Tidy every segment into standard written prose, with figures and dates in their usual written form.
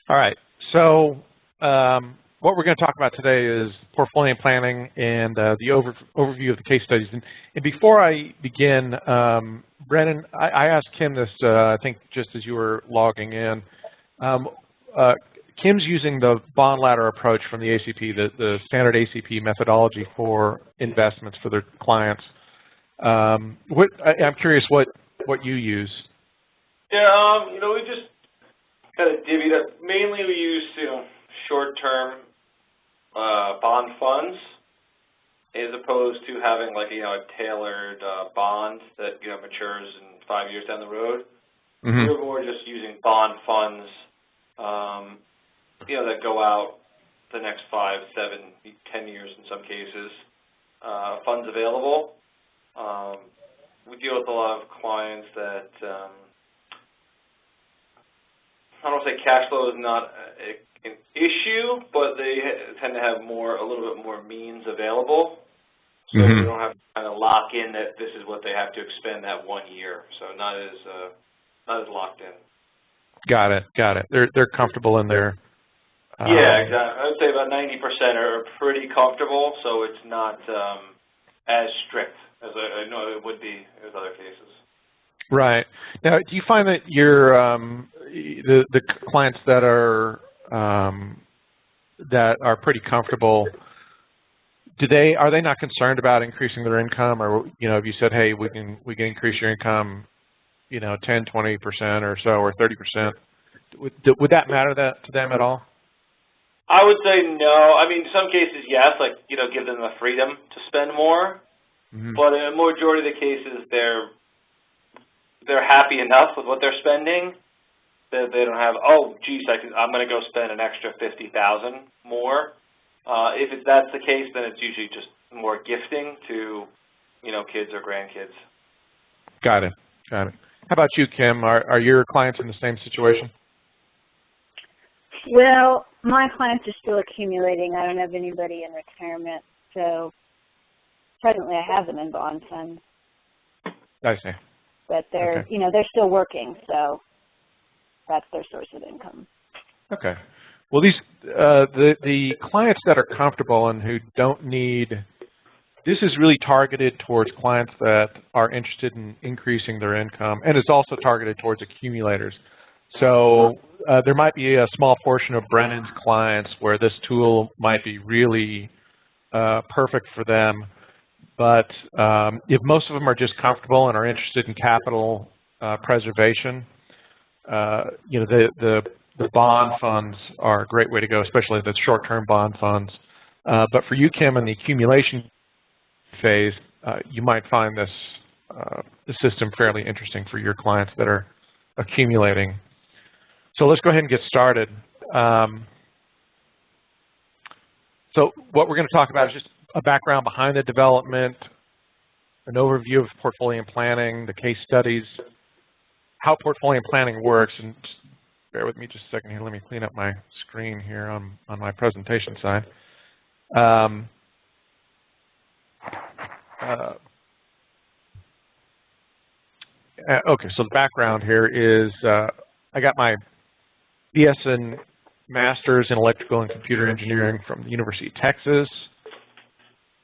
All right. So what we're going to talk about today is portfolio planning and the overview of the case studies. And before I begin, Brennan, I asked Kim this, I think, just as you were logging in. Kim's using the bond ladder approach from the ACP, the standard ACP methodology for investments for their clients. I'm curious what you use. Yeah, we just kind of divvied up. Mainly we use, short-term bond funds as opposed to having like, a tailored bond that, matures in 5 years down the road. Mm-hmm. We're more just using bond funds, that go out the next 5, 7, 10 years in some cases. Funds available. We deal with a lot of clients that, I don't want to say cash flow is not an issue, but they tend to have a little bit more means available. So mm-hmm. we don't have to kind of lock in that this is what they have to expend that 1 year. So not as locked in. Got it. They're comfortable in their. Yeah, exactly. I would say about 90% are pretty comfortable, so it's not as strict as I know it would be in other cases. Right. Now, do you find that your the clients that are pretty comfortable, are they not concerned about increasing their income, or if you said, hey, we can increase your income, 10, 20% or so, or 30%, would that matter to them at all? I would say no. I mean, in some cases, yes, like, give them the freedom to spend more. Mm-hmm. But in a majority of the cases, they're happy enough with what they're spending that they don't have, oh, geez, I'm going to go spend an extra $50,000 more. If that's the case, then it's usually just more gifting to, kids or grandkids. Got it. How about you, Kim? Are your clients in the same situation? Well, my clients are still accumulating. I don't have anybody in retirement, so presently I have them in bond funds. I see. But they're, they're still working, so that's their source of income. Okay. Well, these the clients that are comfortable and who don't need, this is really targeted towards clients that are interested in increasing their income, and it's also targeted towards accumulators. So there might be a small portion of Brennan's clients where this tool might be really perfect for them. But if most of them are just comfortable and are interested in capital preservation, the bond funds are a great way to go, especially the short-term bond funds. But for you, Kim, in the accumulation phase, you might find this system fairly interesting for your clients that are accumulating. So let's go ahead and get started. So what we're going to talk about is just a background behind the development, an overview of portfolio planning, the case studies, how portfolio planning works, and just bear with me just a second here. Let me clean up my screen here on my presentation side. Okay, so the background here is I got my BS and Master's in Electrical and Computer Engineering from the University of Texas.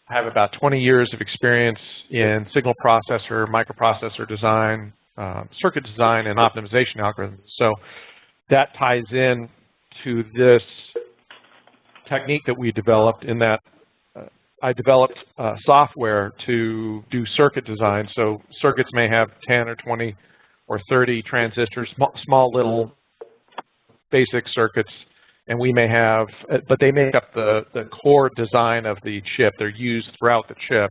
I have about 20 years of experience in signal processor, microprocessor design, circuit design, and optimization algorithms. So that ties in to this technique that we developed in that I developed software to do circuit design. So circuits may have 10 or 20 or 30 transistors, small little basic circuits, and we may have, but they make up the core design of the chip. They're used throughout the chip.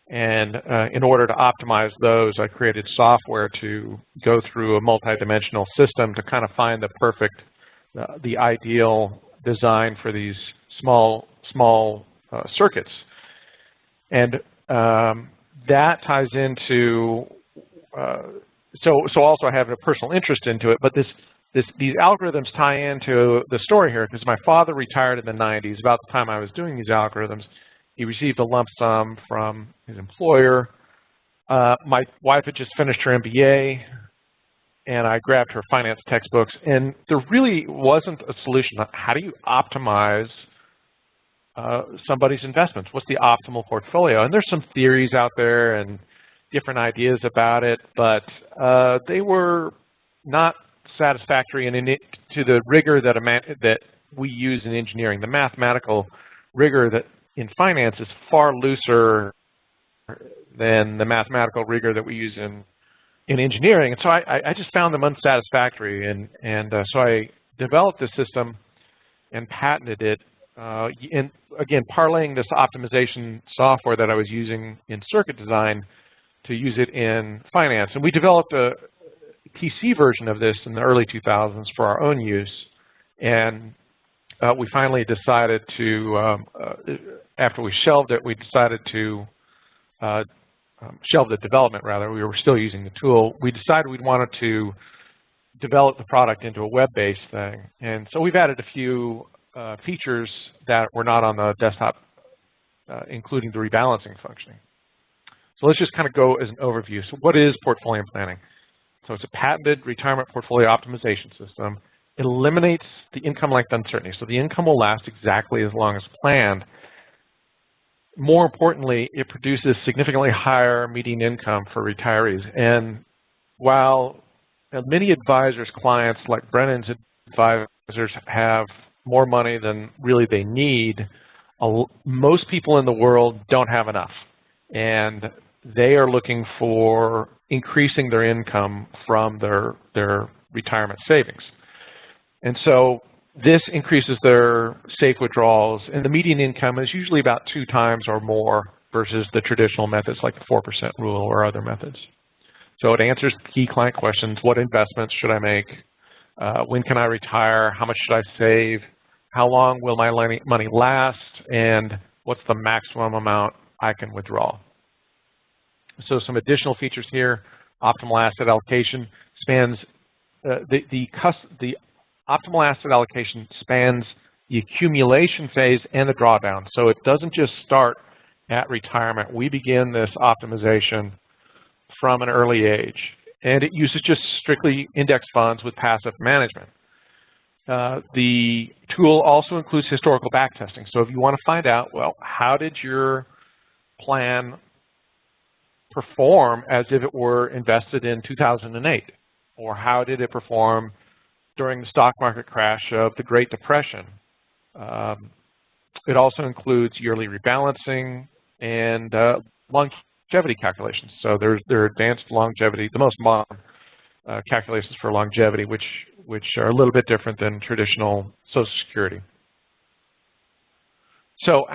And in order to optimize those, I created software to go through a multidimensional system to kind of find the perfect, the ideal design for these small circuits. And that ties into, so also I have a personal interest into it, but these algorithms tie into the story here because my father retired in the 90s. About the time I was doing these algorithms, he received a lump sum from his employer. My wife had just finished her MBA. and I grabbed her finance textbooks, and there really wasn't a solution. How do you optimize somebody's investments? What's the optimal portfolio? And there's some theories out there and different ideas about it, but they were not satisfactory to the rigor that we use in engineering. The mathematical rigor that in finance is far looser than the mathematical rigor that we use in engineering. And so I just found them unsatisfactory, and so I developed this system and patented it. And again, parlaying this optimization software that I was using in circuit design to use it in finance. And we developed a PC version of this in the early 2000s for our own use. And we finally decided to, after we shelved it, we decided to shelve the development, rather. We were still using the tool. We decided we wanted to develop the product into a web-based thing. And so we've added a few features that were not on the desktop, including the rebalancing functioning. So let's just kind of go as an overview. So what is portfolio planning? So it's a patented retirement portfolio optimization system. It eliminates the income length uncertainty. So the income will last exactly as long as planned. More importantly, it produces significantly higher median income for retirees. And while many advisors, clients like Brennan's advisors have more money than really they need, most people in the world don't have enough. And they are looking for increasing their income from their retirement savings. And so this increases their safe withdrawals, and the median income is usually about 2 times or more versus the traditional methods like the 4% rule or other methods. So it answers key client questions. What investments should I make? When can I retire? How much should I save? How long will my money last? And what's the maximum amount I can withdraw? So some additional features here. Optimal asset allocation spans the optimal asset allocation spans the accumulation phase and the drawdown. So it doesn't just start at retirement. We begin this optimization from an early age. And it uses just strictly index funds with passive management. The tool also includes historical backtesting. So if you want to find out, well, how did your plan perform as if it were invested in 2008? Or how did it perform during the stock market crash of the Great Depression? It also includes yearly rebalancing and longevity calculations. So there are advanced longevity, the most modern calculations for longevity, which are a little bit different than traditional Social Security. So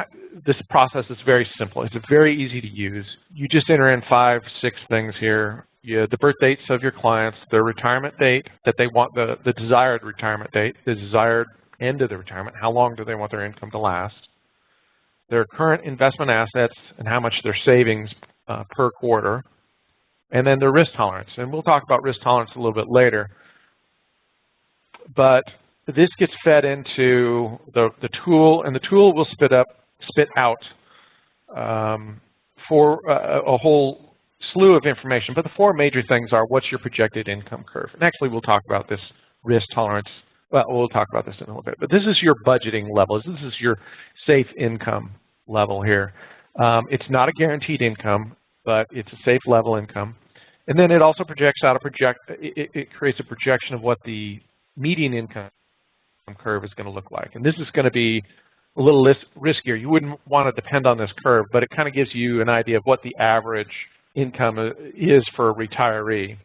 this process is very simple. It's very easy to use. You just enter in 5, 6 things here. The birth dates of your clients, their retirement date that they want, the desired retirement date, the desired end of the retirement, how long do they want their income to last, their current investment assets and how much their savings per quarter, and then their risk tolerance. And we'll talk about risk tolerance a little bit later. But this gets fed into the tool, and the tool will spit out for a whole slew of information. But the 4 major things are: what's your projected income curve? And actually, we'll talk about this risk tolerance. Well, we'll talk about this in a little bit. But this is your budgeting level. This is your safe income level here. It's not a guaranteed income, but it's a safe level income. And then it also projects out it creates a projection of what the median income curve is going to look like. And this is going to be a little riskier. You wouldn't want to depend on this curve, but it kind of gives you an idea of what the average income is for a retiree.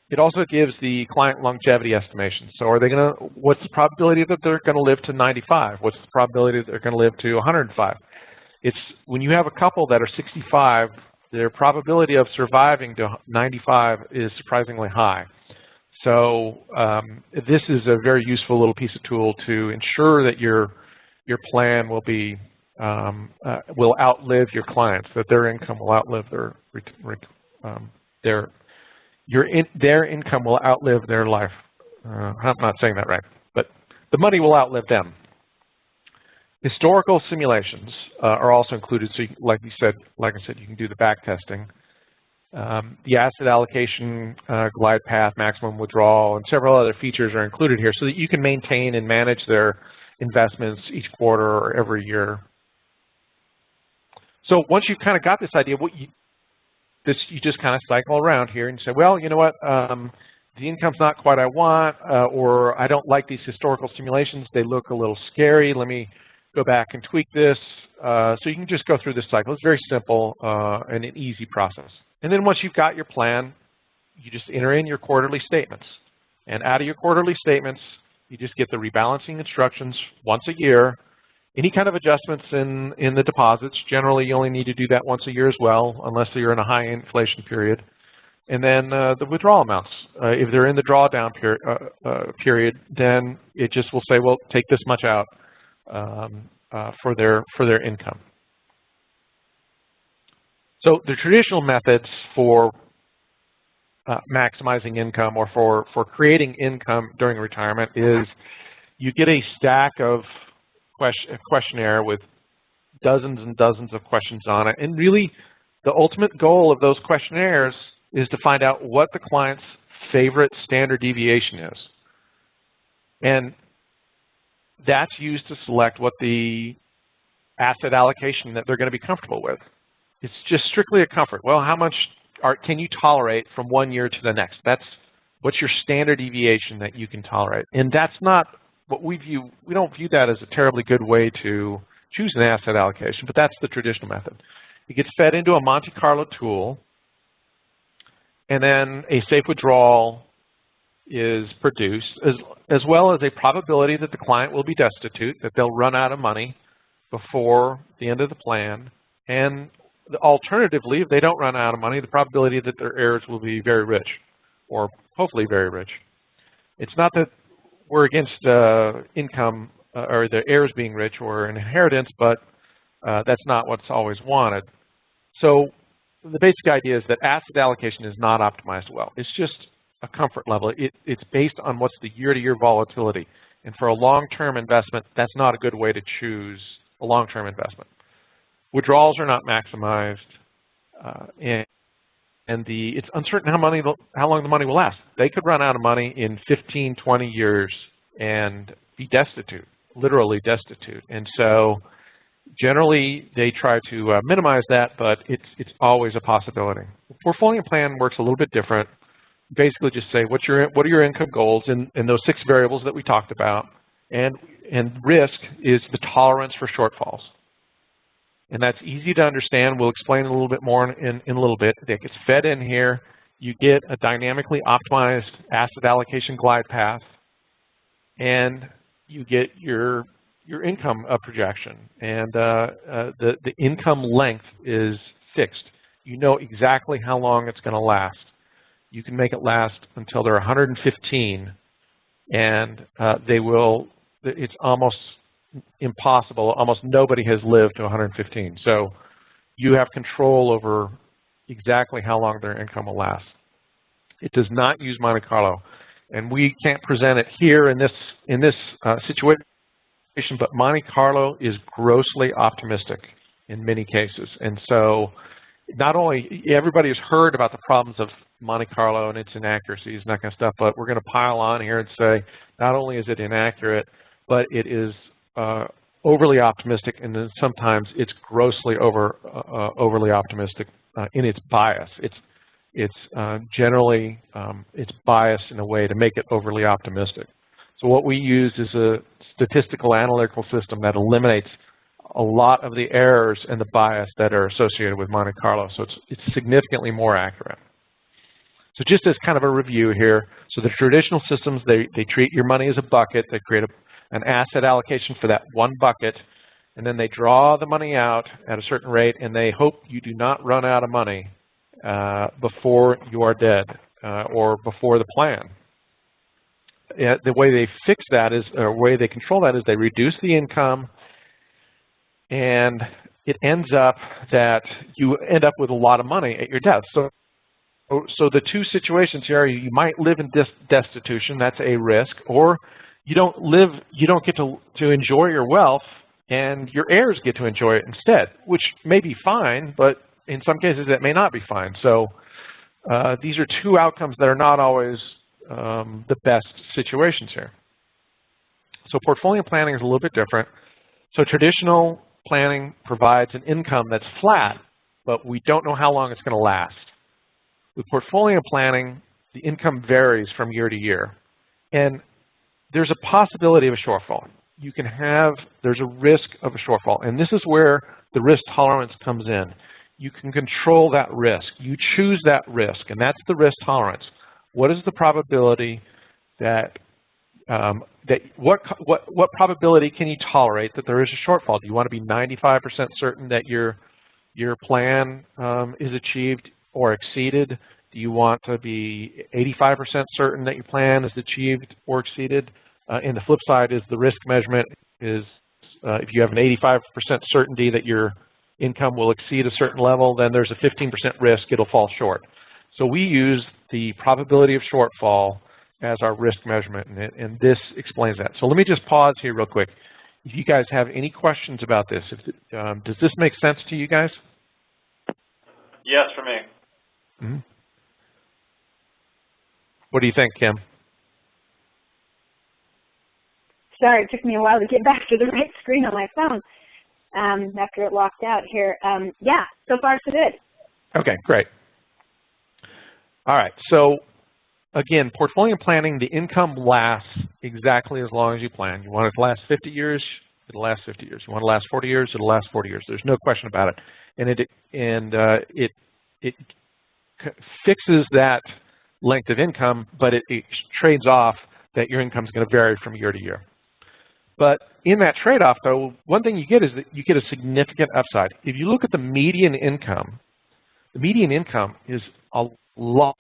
It also gives the client longevity estimation. So are they going to, what's the probability that they're going to live to 95? What's the probability that they're going to live to 105? It's when you have a couple that are 65, their probability of surviving to 95 is surprisingly high. So this is a very useful little piece of tool to ensure that your plan will be will outlive your clients, that their income will outlive their income will outlive their life. I'm not saying that right, but the money will outlive them. Historical simulations are also included. So, like I said, you can do the back testing. The asset allocation glide path, maximum withdrawal, and several other features are included here so that you can maintain and manage their investments each quarter or every year. So once you've kind of got this idea, you just kind of cycle around here and say, well, you know what, the income's not quite what I want, or I don't like these historical simulations. They look a little scary. Let me go back and tweak this. So you can just go through this cycle. It's very simple and an easy process. And then once you've got your plan, you just enter in your quarterly statements. And out of your quarterly statements, you just get the rebalancing instructions once a year. Any kind of adjustments in the deposits, generally you only need to do that once a year as well, unless you're in a high inflation period. And then the withdrawal amounts. If they're in the drawdown period, then it just will say, well, take this much out for their income. So the traditional methods for maximizing income or for creating income during retirement is you get a stack of questionnaire with dozens and dozens of questions on it. And really, the ultimate goal of those questionnaires is to find out what the client's favorite standard deviation is. And that's used to select what the asset allocation that they're going to be comfortable with. It's just strictly a comfort. Well, how much can you tolerate from one year to the next? What's your standard deviation that you can tolerate? And that's not what we view. We don't view that as a terribly good way to choose an asset allocation, but that's the traditional method. It gets fed into a Monte Carlo tool, and then a safe withdrawal is produced, as well as a probability that the client will be destitute, that they'll run out of money before the end of the plan. And alternatively, if they don't run out of money, the probability that their heirs will be very rich, or hopefully very rich. It's not that we're against income or the heirs being rich or an inheritance, but that's not what's always wanted. So the basic idea is that asset allocation is not optimized well. It's just a comfort level. It's based on what's the year-to-year volatility. And for a long-term investment, that's not a good way to choose a long-term investment. Withdrawals are not maximized, and it's uncertain how long the money will last. They could run out of money in 15, 20 years and be destitute, literally destitute. And so generally they try to minimize that, but it's always a possibility. The portfolio plan works a little bit different. Basically just say, what are your income goals in those 6 variables that we talked about, and risk is the tolerance for shortfalls. And that's easy to understand. We'll explain a little bit more in a little bit. It gets fed in here. You get a dynamically optimized asset allocation glide path, and you get your income projection. And the income length is fixed. You know exactly how long it's going to last. You can make it last until they're 115, and it's almost impossible. Almost nobody has lived to 115. So you have control over exactly how long their income will last. It does not use Monte Carlo, and we can't present it here in this situation, but Monte Carlo is grossly optimistic in many cases. And so not only everybody has heard about the problems of Monte Carlo and its inaccuracies and that kind of stuff, but we're going to pile on here and say not only is it inaccurate, but it is overly optimistic, and then sometimes it's grossly overly optimistic in its bias. It's generally it's biased in a way to make it overly optimistic. So what we use is a statistical analytical system that eliminates a lot of the errors and the bias that are associated with Monte Carlo. So it's significantly more accurate. So just as kind of a review here, so the traditional systems, they treat your money as a bucket. They create an asset allocation for that one bucket, and then they draw the money out at a certain rate, and they hope you do not run out of money before you are dead or before the plan. The way they fix that is, or way they control that is they reduce the income, and it ends up that you end up with a lot of money at your death. So the two situations here are you might live in destitution, that's a risk, or you don't get to enjoy your wealth, and your heirs get to enjoy it instead, which may be fine, but in some cases that may not be fine. So these are two outcomes that are not always the best situations here. So portfolio planning is a little bit different. So traditional planning provides an income that's flat, but we don't know how long it's going to last. With portfolio planning, the income varies from year to year. And there's a possibility of a shortfall. There's a risk of a shortfall. And this is where the risk tolerance comes in. You can control that risk. You choose that risk, and that's the risk tolerance. What is the probability that, what probability can you tolerate that there is a shortfall? Do you want to be 95% certain that your plan is achieved or exceeded? Do you want to be 85% certain that your plan is achieved or exceeded? And the flip side is the risk measurement is if you have an 85% certainty that your income will exceed a certain level, then there's a 15% risk it'll fall short. So we use the probability of shortfall as our risk measurement, and this explains that. So let me just pause here real quick. If you guys have any questions about this, does this make sense to you guys? Yes, for me. Mm-hmm. What do you think, Kim? Sorry, it took me a while to get back to the right screen on my phone after it locked out here. Yeah, so far so good. Okay, great. All right, so again, portfolio planning, the income lasts exactly as long as you plan. You want it to last 50 years, it'll last 50 years. You want it to last 40 years, it'll last 40 years. There's no question about it. And it fixes that length of income, but it trades off that your income is going to vary from year to year. But in that trade-off, though, one thing you get is that you get a significant upside. If you look at the median income is a lot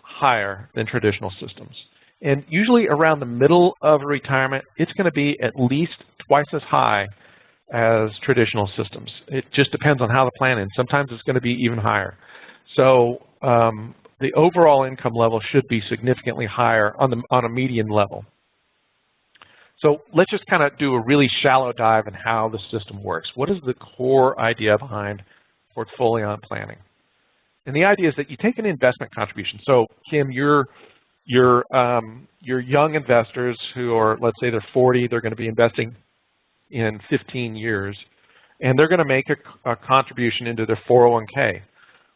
higher than traditional systems. And usually around the middle of retirement, it's going to be at least twice as high as traditional systems. It just depends on how the plan ends. Sometimes it's going to be even higher. So the overall income level should be significantly higher on a median level. So let's just kind of do a really shallow dive in how the system works. What is the core idea behind portfolio planning? And the idea is that you take an investment contribution. So Kim, your young investors who are, let's say they're 40, they're going to be investing in 15 years, and they're going to make a contribution into their 401k.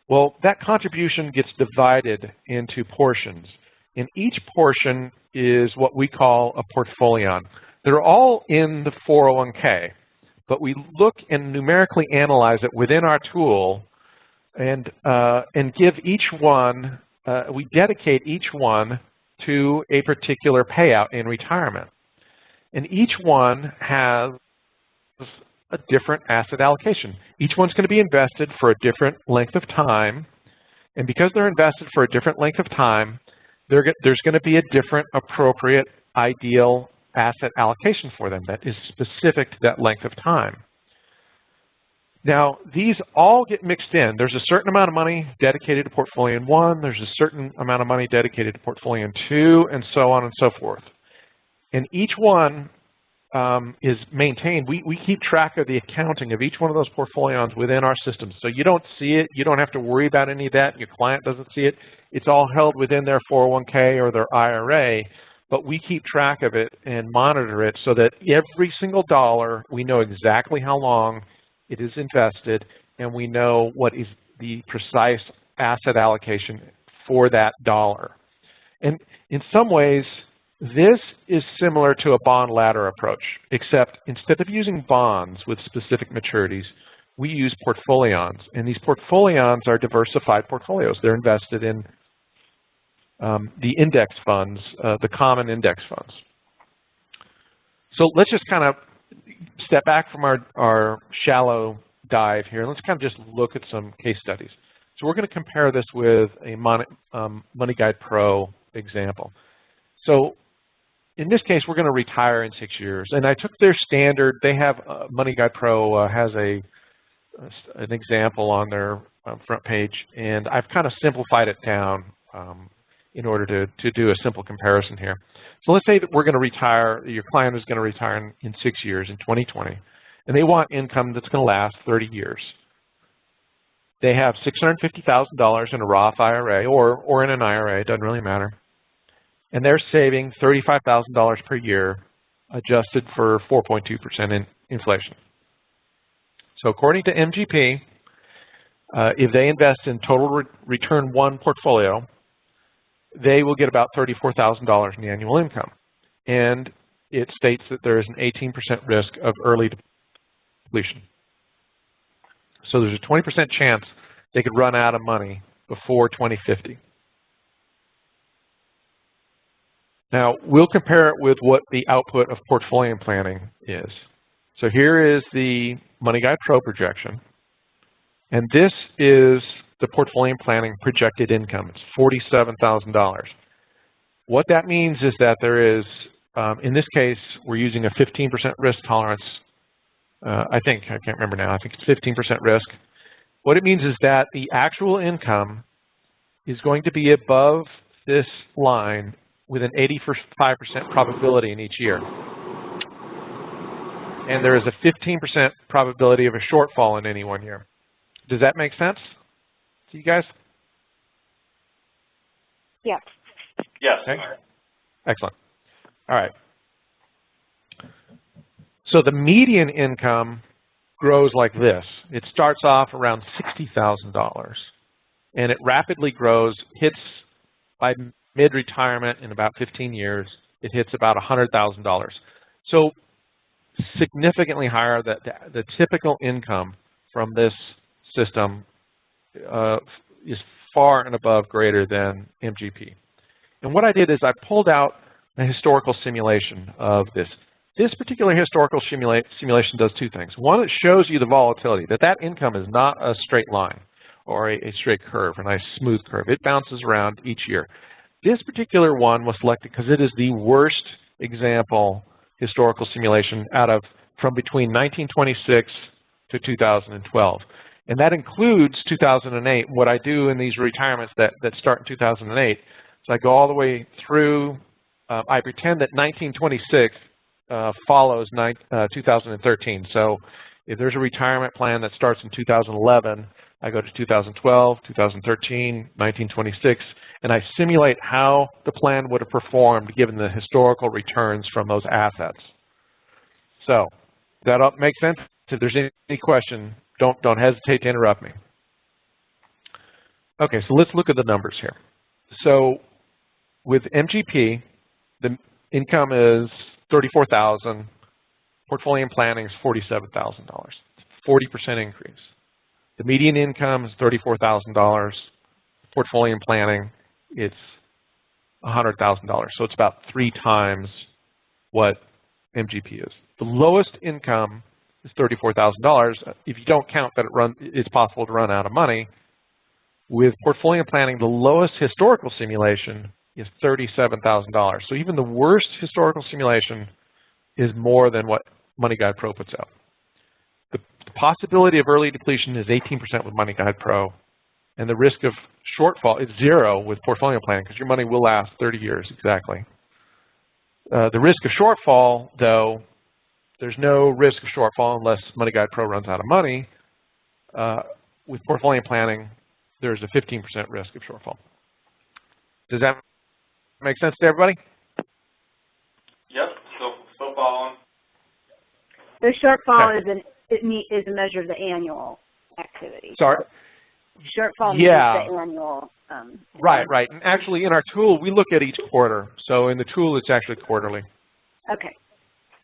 Well, that contribution gets divided into portions, and each portion is what we call a portfolio. They're all in the 401k, but we look and numerically analyze it within our tool and give each one, we dedicate each one to a particular payout in retirement. And each one has a different asset allocation. Each one's going to be invested for a different length of time. And because they're invested for a different length of time, there's going to be a different appropriate ideal asset allocation for them that is specific to that length of time. Now, these all get mixed in. There's a certain amount of money dedicated to portfolio 1, there's a certain amount of money dedicated to portfolio 2, and so on and so forth. And each one is maintained. We keep track of the accounting of each one of those portfolios within our system. So you don't see it, you don't have to worry about any of that, your client doesn't see it. It's all held within their 401k or their IRA, but we keep track of it and monitor it so that every single dollar, we know exactly how long it is invested, and we know what is the precise asset allocation for that dollar. And in some ways, this is similar to a bond ladder approach, except instead of using bonds with specific maturities, we use portfolios. And these portfolios are diversified portfolios. They're invested in the index funds, the common index funds. So let's just kind of step back from our shallow dive here. Let's kind of just look at some case studies. So we're going to compare this with a Money Guide Pro example. So in this case, we're going to retire in 6 years. And I took their standard. They have Money Guide Pro has an example on their front page, and I've kind of simplified it down in order to do a simple comparison here. So let's say that we're going to retire, your client is going to retire in 6 years, in 2020, and they want income that's going to last 30 years. They have $650,000 in a Roth IRA or in an IRA, it doesn't really matter. And they're saving $35,000 per year adjusted for 4.2% in inflation. So according to MGP, if they invest in total return one portfolio, they will get about $34,000 in annual income. And it states that there is an 18% risk of early depletion. So there's a 20% chance they could run out of money before 2050. Now, we'll compare it with what the output of portfolio planning is. So here is the Money Guide Pro projection. And this is the portfolio planning projected income. It's $47,000. What that means is that there is, in this case, we're using a 15% risk tolerance. I can't remember now, I think it's 15% risk. What it means is that the actual income is going to be above this line with an 85% probability in each year. And there is a 15% probability of a shortfall in any one year. Does that make sense to you guys? Yeah. Yes. Okay. Excellent. All right. So the median income grows like this. It starts off around $60,000, and it rapidly grows, hits by mid-retirement in about 15 years, it hits about $100,000. So significantly higher. The typical income from this system is far and above greater than MGP. And what I did is I pulled out a historical simulation of this. This particular historical simulation does two things. One, it shows you the volatility, that income is not a straight line or a straight curve, a nice smooth curve. It bounces around each year. This particular one was selected because it is the worst example historical simulation from between 1926 to 2012. And that includes 2008. What I do in these retirements that start in 2008 is I go all the way through, I pretend that 1926 follows 2013. So if there's a retirement plan that starts in 2011, I go to 2012, 2013, 1926, and I simulate how the plan would have performed given the historical returns from those assets. So does that make sense? If there's any question, don't hesitate to interrupt me. Okay, so let's look at the numbers here. So with MGP, the income is $34,000. Portfolio planning is $47,000. 40% increase. The median income is $34,000. Portfolio planning, it's $100,000. So it's about 3 times what MGP is. The lowest income is $34,000. If you don't count that it's possible to run out of money, with portfolio planning, the lowest historical simulation is $37,000. So even the worst historical simulation is more than what Money Guide Pro puts out. The possibility of early depletion is 18% with Money Guide Pro, and the risk of shortfall is 0 with portfolio planning because your money will last 30 years exactly. The risk of shortfall, though, there's no risk of shortfall unless Money Guide Pro runs out of money. With portfolio planning, there's a 15% risk of shortfall. Does that make sense to everybody? Yep, still following. The shortfall is a measure of the annual activity. Sorry? Shortfall means the annual. Right. And actually, in our tool, we look at each quarter. So in the tool, it's actually quarterly. Okay.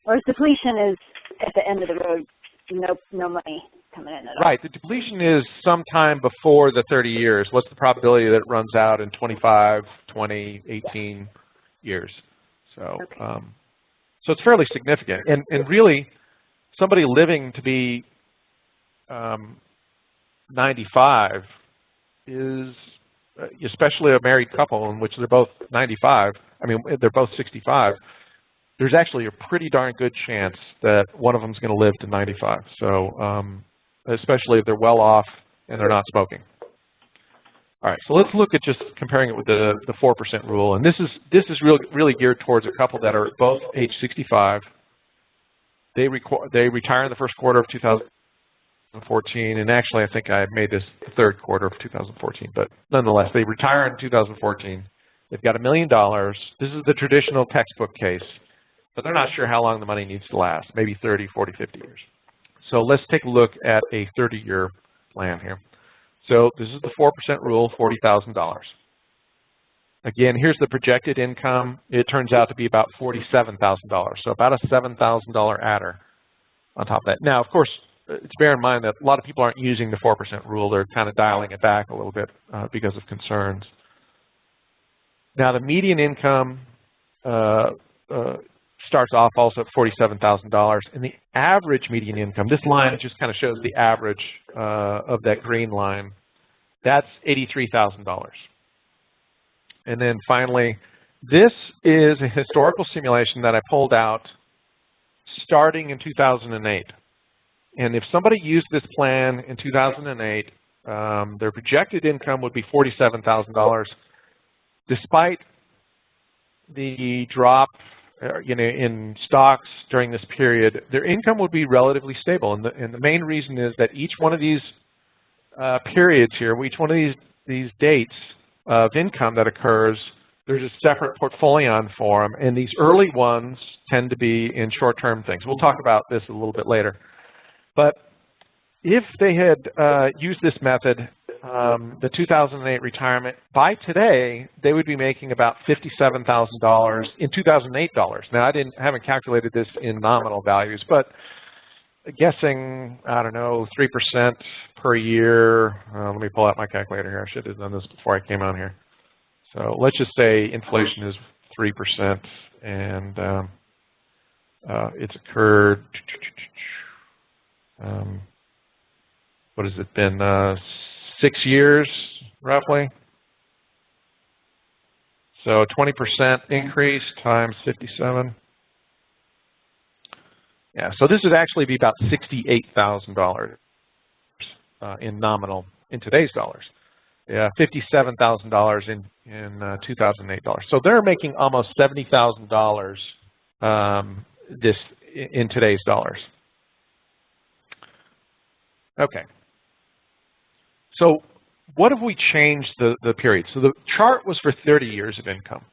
Whereas depletion is at the end of the road, no money coming in at all. Right. The depletion is sometime before the 30 years. What's the probability that it runs out in 25, 20, 18 years? So, okay. So it's fairly significant. And really, somebody living to be 95 is, especially a married couple in which they're both 95, they're both 65, there's actually a pretty darn good chance that one of them is going to live to 95. So, especially if they're well off and they're not smoking. All right, so let's look at just comparing it with the 4% rule. And this is really geared towards a couple that are both age 65. They retire in the first quarter of 2000. 2014, and actually I think I made this the third quarter of 2014, but nonetheless, they retire in 2014. They've got $1 million. This is the traditional textbook case, but they're not sure how long the money needs to last, maybe 30, 40, 50 years. So let's take a look at a 30-year plan here. So this is the 4% rule, $40,000. Again, here's the projected income. It turns out to be about $47,000, so about a $7,000 adder on top of that. Now, of course, it's bear in mind that a lot of people aren't using the 4% rule. They're kind of dialing it back a little bit because of concerns. Now, the median income starts off also at $47,000, and the average median income, this line just kind of shows the average of that green line, that's $83,000. And then finally, this is a historical simulation that I pulled out starting in 2008. And if somebody used this plan in 2008, their projected income would be $47,000. Despite the drop in stocks during this period, their income would be relatively stable. And the main reason is that each one of these periods here, each one of these dates of income that occurs, there's a separate portfolio for them. And these early ones tend to be in short-term things. We'll talk about this a little bit later. But if they had used this method, the 2008 retirement, by today, they would be making about $57,000 in 2008 dollars. Now, I haven't calculated this in nominal values, but guessing, I don't know, 3% per year. Let me pull out my calculator here. I should have done this before I came on here. So let's just say inflation is 3%, and it's occurred, what has it been, 6 years, roughly? So 20% increase times 57. Yeah, so this would actually be about $68,000 in nominal, in today's dollars. Yeah, $57,000 in 2008 dollars. So they're making almost $70,000 in today's dollars. Okay. So what if we change the period? So the chart was for 30 years of income.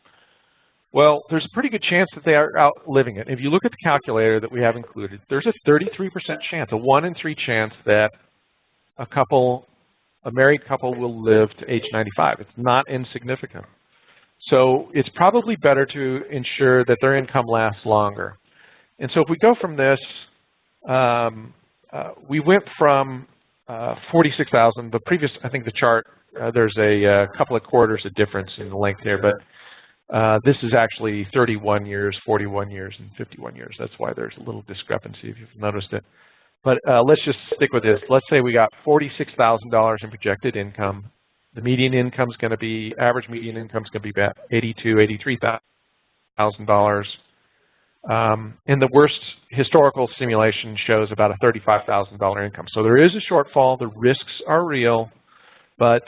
Well, there's a pretty good chance that they are outliving it. If you look at the calculator that we have included, there's a 33% chance, a 1 in 3 chance that a married couple will live to age 95. It's not insignificant. So it's probably better to ensure that their income lasts longer. And so if we go from this, we went from 46,000. The previous, I think the chart, there's a couple of quarters of difference in the length here, but this is actually 31 years, 41 years, and 51 years. That's why there's a little discrepancy if you've noticed it. But let's just stick with this. Let's say we got $46,000 in projected income. The median income is going to be, average median income is going to be about $82,000, $83,000. And the worst historical simulation shows about a $35,000 income. So there is a shortfall. The risks are real. But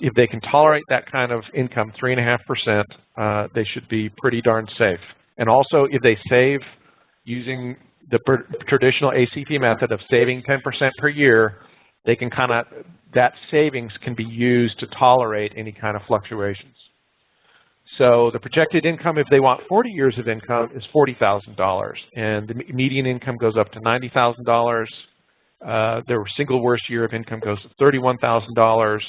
if they can tolerate that kind of income, 3.5%, they should be pretty darn safe. And also, if they save using the traditional ACP method of saving 10% per year, they can that savings can be used to tolerate any kind of fluctuations. So the projected income, if they want 40 years of income, is $40,000, and the median income goes up to $90,000. Their single worst year of income goes to $31,000,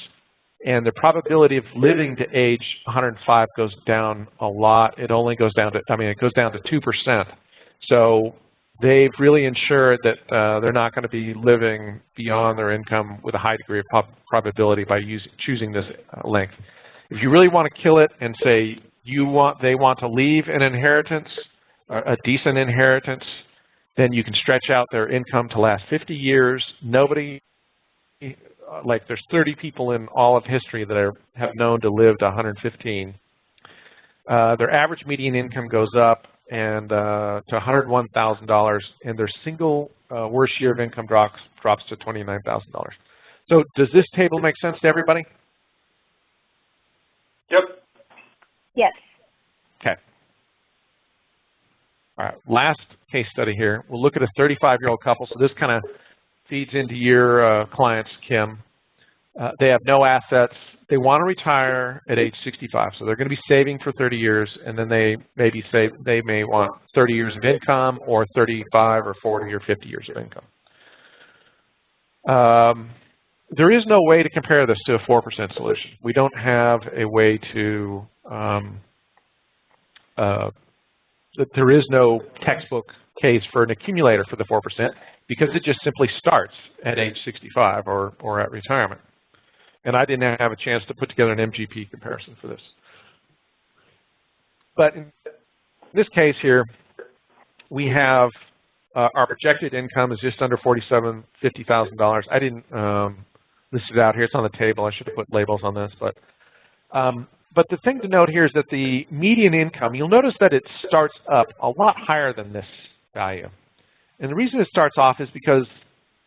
and the probability of living to age 105 goes down a lot. It only goes down to, it goes down to 2%. So they've really ensured that they're not going to be living beyond their income with a high degree of probability by choosing this length. If you really want to kill it and say they want to leave an inheritance, a decent inheritance, then you can stretch out their income to last 50 years. Nobody, there's 30 people in all of history that have known to live to 115. Their average median income goes up and to $101,000, and their single worst year of income drops to $29,000. So does this table make sense to everybody? Yep. Yes. Okay. All right, last case study here. We'll look at a 35-year-old couple. So this kind of feeds into your clients, Kim. They have no assets. They want to retire at age 65, so they're going to be saving for 30 years, and then they may want 30 years of income, or 35 or 40 or 50 years of income. There is no way to compare this to a 4% solution. We don't have a way to, there is no textbook case for an accumulator for the 4% because it just simply starts at age 65 or at retirement. And I didn't have a chance to put together an MGP comparison for this. But in this case here, we have our projected income is just under $50,000. I didn't list it out here. It's on the table. I should have put labels on this. But the thing to note here is that the median income, you'll notice that it starts up a lot higher than this value. And the reason it starts off is because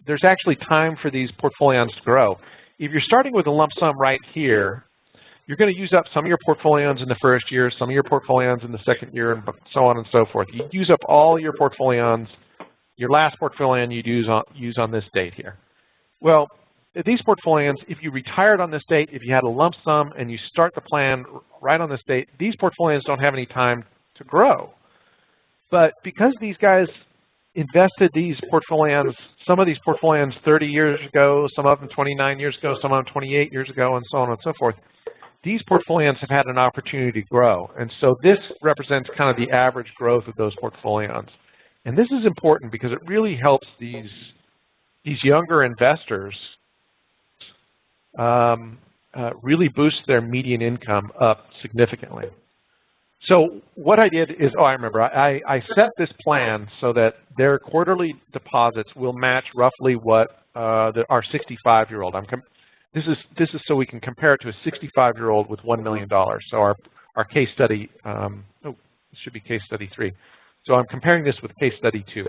there's actually time for these portfolios to grow. If you're starting with a lump sum right here, you're going to use up some of your portfolios in the first year, some of your portfolios in the second year, and so on and so forth. You use up all your portfolios. Your last portfolio you'd use on this date here. Well, these portfolios, if you retired on this date, if you had a lump sum and you start the plan right on this date, these portfolios don't have any time to grow. But because these guys invested these portfolios, some of these portfolios 30 years ago, some of them 29 years ago, some of them 28 years ago, and so on and so forth, these portfolios have had an opportunity to grow. And so this represents kind of the average growth of those portfolios. And this is important because it really helps these younger investors really boost their median income up significantly. So what I did is, I remember, I set this plan so that their quarterly deposits will match roughly what our 65-year-old. This is so we can compare it to a 65-year-old with $1 million. So our case study, this should be case study 3. So I'm comparing this with case study 2.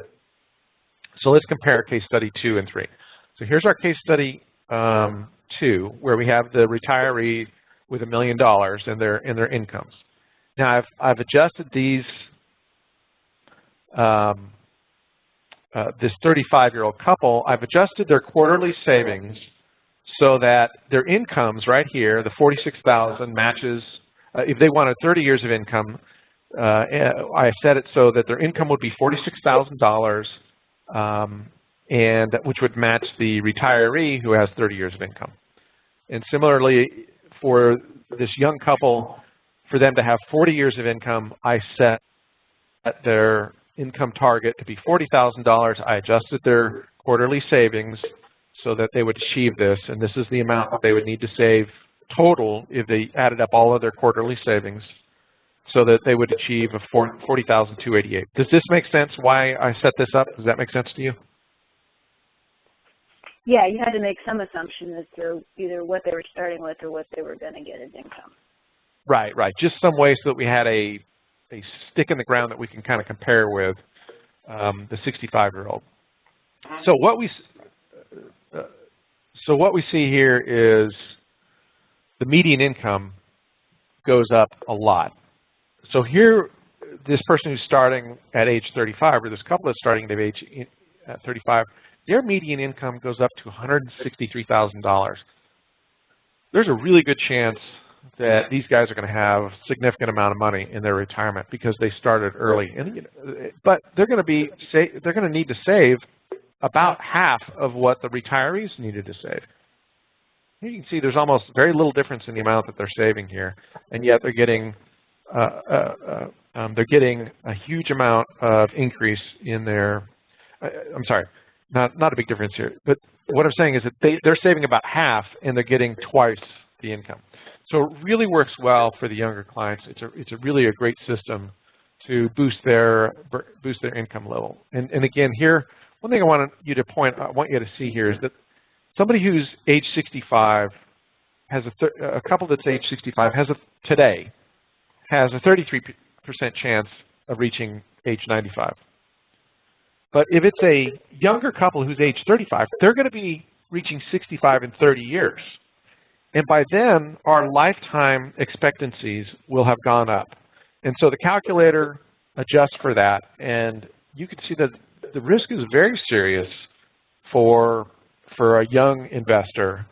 So let's compare case study 2 and 3. So here's our case study 2, where we have the retiree with $1 million in their incomes. Now I've adjusted these this 35-year-old couple. I've adjusted their quarterly savings so that their incomes right here, the $46,000 matches. If they wanted 30 years of income, I set it so that their income would be $46,000, and which would match the retiree who has 30 years of income. And similarly, for this young couple, for them to have 40 years of income, I set their income target to be $40,000. I adjusted their quarterly savings so that they would achieve this, and this is the amount that they would need to save total if they added up all of their quarterly savings, so that they would achieve a $40,288. Does this make sense why I set this up? Does that make sense to you? Yeah, you had to make some assumption as to either what they were starting with or what they were going to get as income. Right, right. Just some way so that we had a stick in the ground that we can kind of compare with the 65-year-old. So what we see here is the median income goes up a lot. So here, this person who's starting at age 35, or this couple that's starting at age 35, their median income goes up to $163,000. There's a really good chance that these guys are going to have a significant amount of money in their retirement because they started early. And, but they're going to need to save about half of what the retirees needed to save. You can see there's almost very little difference in the amount that they're saving here, and yet they're getting a huge amount of increase in their. I'm sorry, not a big difference here. But what I'm saying is that they're saving about half, and they're getting twice the income. So it really works well for the younger clients. It's really a great system to boost their income level. And again, here, one thing I want you to see here is that somebody who's age 65 has a couple that's age 65 today has a 33% chance of reaching age 95. But if it's a younger couple who's age 35, they're going to be reaching 65 in 30 years. And by then, our lifetime expectancies will have gone up. And so the calculator adjusts for that. And you can see that the risk is very serious for a young investor,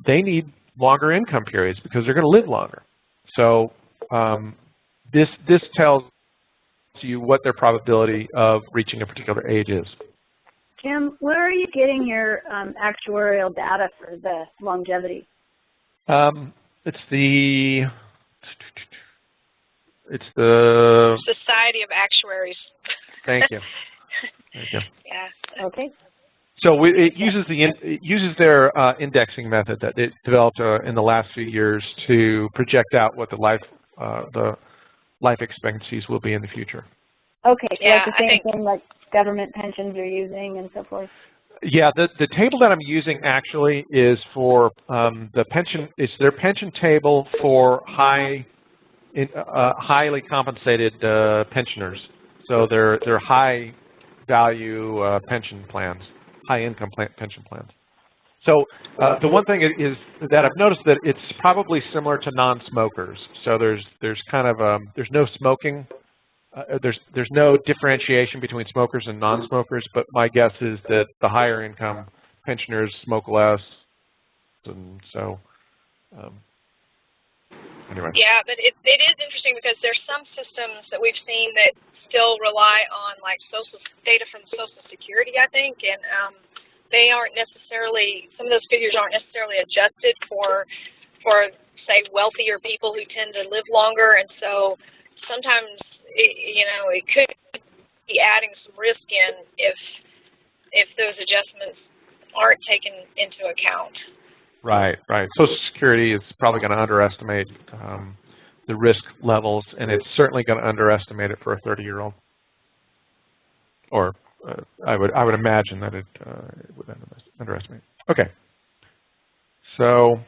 they need longer income periods because they're going to live longer. So this tells you what their probability of reaching a particular age is. Jim, where are you getting your actuarial data for the longevity? It's the Society of Actuaries. Thank you. Thank you. Yeah. Okay. So it uses their indexing method that it developed in the last few years to project out what the life expectancies will be in the future. Okay. So Yeah, like the same thing like government pensions are using and so forth. Yeah, the table that I'm using actually is for the pension. It's their pension table for highly compensated pensioners. So they're high value pension plans, high income pension plans. So the one thing is that I've noticed that it's probably similar to non-smokers. So there's kind of there's no smoking. There's no differentiation between smokers and non-smokers, but my guess is that the higher income pensioners smoke less, and so anyway. Yeah, but it is interesting because there's some systems that we've seen that still rely on like data from Social Security, I think, and they aren't necessarily, some of those figures aren't necessarily adjusted for say wealthier people who tend to live longer, and so sometimes it could be adding some risk in if those adjustments aren't taken into account. Right. Social Security is probably going to underestimate the risk levels, and it's certainly going to underestimate it for a 30-year-old. Or I would imagine that it would underestimate. Okay. So